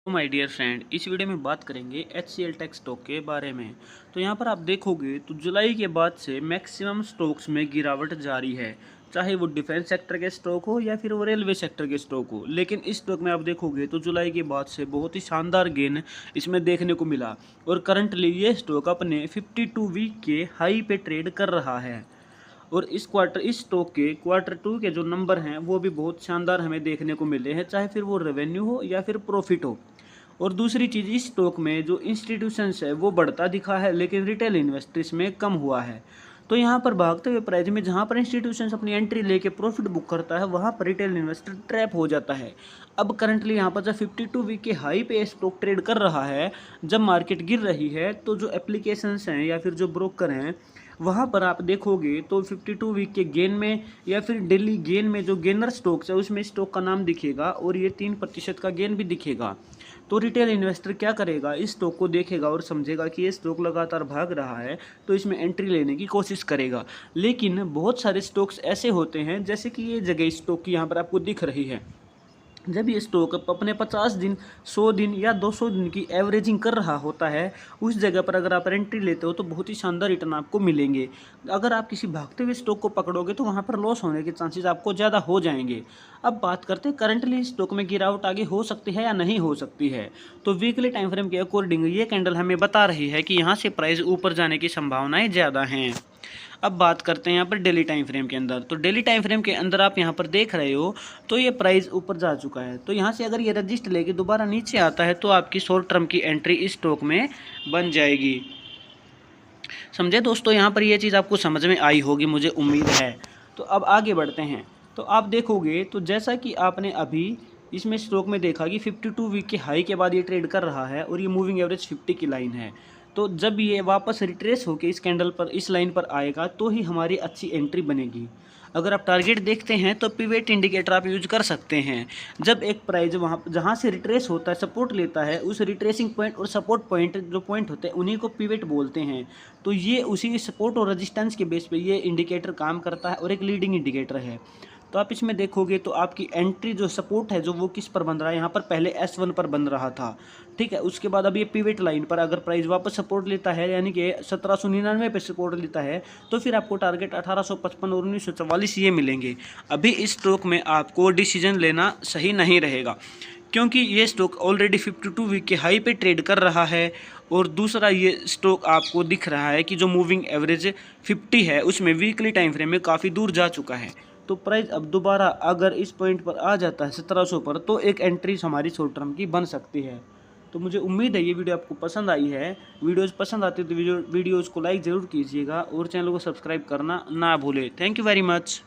तो my dear friend, इस video में बात करेंगे HCL टेक स्टॉक के बारे में। तो यहाँ पर आप देखोगे तो जुलाई के बाद से मैक्सिमम स्टॉक्स में गिरावट जारी है, चाहे वो डिफेंस सेक्टर के स्टॉक हो या फिर वो रेलवे सेक्टर के स्टॉक हो। लेकिन इस स्टॉक में आप देखोगे तो जुलाई के बाद से बहुत ही शानदार गेन इसमें देखने को मिला और करंटली ये स्टॉक अपने 52 वीक के हाई पे ट्रेड कर रहा है। और इस स्टॉक के क्वार्टर टू के जो नंबर हैं वो भी बहुत शानदार हमें देखने को मिले हैं, चाहे फिर वो रेवेन्यू हो या फिर प्रॉफिट हो। और दूसरी चीज़, इस स्टॉक में जो इंस्टीट्यूशंस है वो बढ़ता दिखा है, लेकिन रिटेल इन्वेस्टर्स में कम हुआ है। तो यहाँ पर भागते हुए प्राइस में जहाँ पर इंस्टीट्यूशंस अपनी एंट्री लेके प्रॉफिट बुक करता है, वहाँ पर रिटेल इन्वेस्टर ट्रैप हो जाता है। अब करंटली यहाँ पर जब 52 वीक के हाई पे स्टॉक ट्रेड कर रहा है, जब मार्केट गिर रही है, तो जो एप्लीकेशंस हैं या फिर जो ब्रोकर हैं वहाँ पर आप देखोगे तो 52 वीक के गेन में या फिर डेली गेन में जो गेनर स्टॉक्स है उसमें स्टॉक का नाम दिखेगा और ये 3% का गेन भी दिखेगा। तो रिटेल इन्वेस्टर क्या करेगा, इस स्टॉक को देखेगा और समझेगा कि ये स्टॉक लगातार भाग रहा है, तो इसमें एंट्री लेने की कोशिश करेगा। लेकिन बहुत सारे स्टॉक्स ऐसे होते हैं, जैसे कि ये जगह स्टॉक की यहाँ पर आपको दिख रही है, जब ये स्टॉक अपने 50 दिन, 100 दिन या 200 दिन की एवरेजिंग कर रहा होता है, उस जगह पर अगर आप एंट्री लेते हो तो बहुत ही शानदार रिटर्न आपको मिलेंगे। अगर आप किसी भागते हुए स्टॉक को पकड़ोगे तो वहाँ पर लॉस होने के चांसेस आपको ज़्यादा हो जाएंगे। अब बात करते हैं करंटली स्टॉक में गिरावट आगे हो सकती है या नहीं हो सकती है। तो वीकली टाइम फ्रेम के अकॉर्डिंग ये कैंडल हमें बता रही है कि यहाँ से प्राइस ऊपर जाने की संभावनाएँ ज़्यादा हैं। अब बात करते हैं यहाँ पर डेली टाइम फ्रेम के अंदर। तो डेली टाइम फ्रेम के अंदर आप यहाँ पर देख रहे हो तो ये प्राइस ऊपर जा चुका है। तो यहाँ से अगर ये रजिस्ट लेके दोबारा नीचे आता है तो आपकी शॉर्ट टर्म की एंट्री इस स्टॉक में बन जाएगी। समझे दोस्तों, यहाँ पर ये चीज़ आपको समझ में आई होगी, मुझे उम्मीद है। तो अब आगे बढ़ते हैं। तो आप देखोगे तो जैसा कि आपने अभी इसमें स्टॉक में देखा कि 52 वीक के हाई के बाद ये ट्रेड कर रहा है और ये मूविंग एवरेज 50 की लाइन है। तो जब ये वापस रिट्रेस होकर इस कैंडल पर, इस लाइन पर आएगा, तो ही हमारी अच्छी एंट्री बनेगी। अगर आप टारगेट देखते हैं तो पिवेट इंडिकेटर आप यूज कर सकते हैं। जब एक प्राइस वहाँ जहाँ से रिट्रेस होता है, सपोर्ट लेता है, उस रिट्रेसिंग पॉइंट और सपोर्ट पॉइंट जो पॉइंट होते हैं उन्हीं को पिवेट बोलते हैं। तो ये उसी सपोर्ट और रेजिस्टेंस के बेस पे ये इंडिकेटर काम करता है और एक लीडिंग इंडिकेटर है। तो आप इसमें देखोगे तो आपकी एंट्री जो सपोर्ट है, जो वो किस पर बन रहा है, यहाँ पर पहले S1 पर बन रहा था, ठीक है। उसके बाद अब ये पिवेट लाइन पर अगर प्राइस वापस सपोर्ट लेता है, यानी कि 1799 पे सपोर्ट लेता है, तो फिर आपको टारगेट 1855 और 1944 ये मिलेंगे। अभी इस स्टॉक में आपको डिसीजन लेना सही नहीं रहेगा, क्योंकि ये स्टॉक ऑलरेडी 52 वीक के हाई पे ट्रेड कर रहा है। और दूसरा, ये स्टॉक आपको दिख रहा है कि जो मूविंग एवरेज 50 है उसमें वीकली टाइम फ्रेम में काफ़ी दूर जा चुका है। तो प्राइस अब दोबारा अगर इस पॉइंट पर आ जाता है 1700 पर, तो एक एंट्री हमारी शॉर्ट टर्म की बन सकती है। तो मुझे उम्मीद है ये वीडियो आपको पसंद आई है। वीडियोज़ पसंद आती है तो वीडियोज़ को लाइक ज़रूर कीजिएगा और चैनल को सब्सक्राइब करना ना भूलें। Thank you very much.